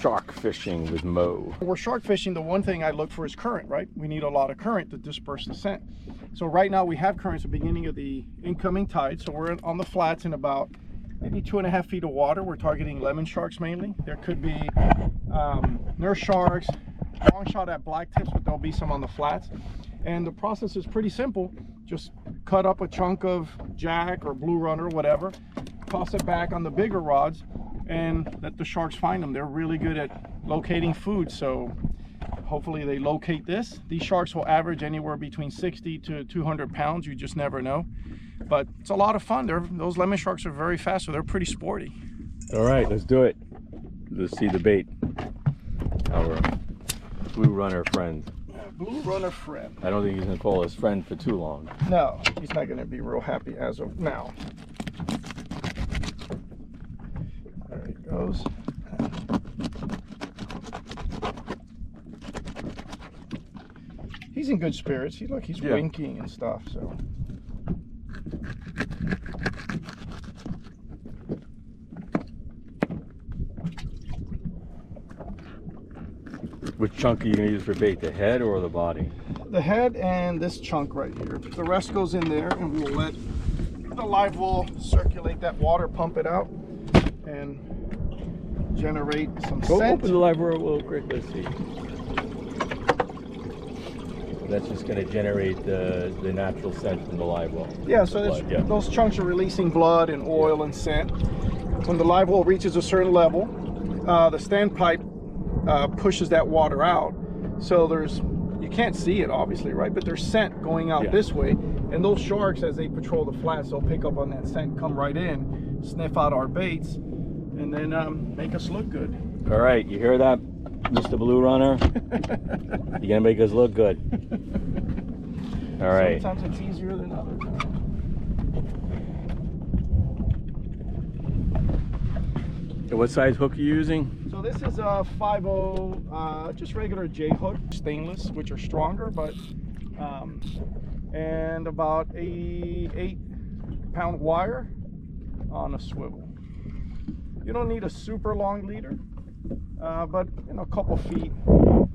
shark fishing with Mo. We're shark fishing. The one thing I look for is current, right? We need a lot of current to disperse the scent. So right now we have currents at the beginning of the incoming tide. So we're on the flats in about maybe 2.5 feet of water. We're targeting lemon sharks mainly. There could be nurse sharks, long shot at black tips, but there'll be some on the flats. And the process is pretty simple. Just cut up a chunk of jack or blue runner, whatever, toss it back on the bigger rods, and let the sharks find them. They're really good at locating food, so hopefully they locate this. These sharks will average anywhere between 60 to 200 pounds. You just never know. But it's a lot of fun. Those lemon sharks are very fast, so they're pretty sporty. All right, let's do it. Let's see the bait. Our blue runner friend. Blue runner friend. I don't think he's gonna call us friend for too long. No, he's not gonna be real happy as of now. There he goes. He's in good spirits. He's winking and stuff, so. Which chunk are you gonna use for bait, the head or the body? The head and this chunk right here. The rest goes in there, and we'll let the live well circulate that water, pump it out, and generate some scent. Open the live well real quick, let's see. That's just gonna generate the natural scent from the live well. Yeah, so those chunks are releasing blood and oil and scent. When the live well reaches a certain level, the standpipe pushes that water out, so you can't see it obviously, right, but there's scent going out this way, and those sharks, as they patrol the flats, they'll pick up on that scent, come right in, sniff out our baits, and then make us look good. All right, you hear that, Mr. Blue Runner? You're gonna make us look good. All right. Sometimes it's easier than others. What size hook are you using? So this is a 5/0, just regular J hook, stainless, which are stronger, but and about a 8-pound wire on a swivel. You don't need a super long leader, but a couple feet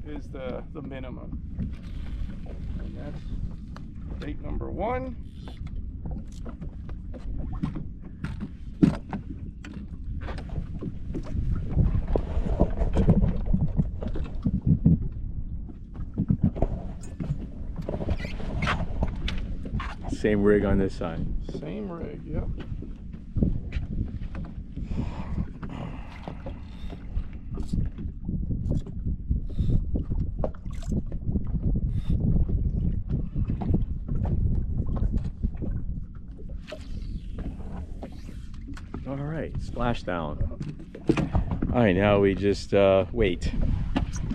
is the minimum. And that's bait number 1. Same rig on this side. Same rig, yep. All right, splashdown. All right, now we just wait.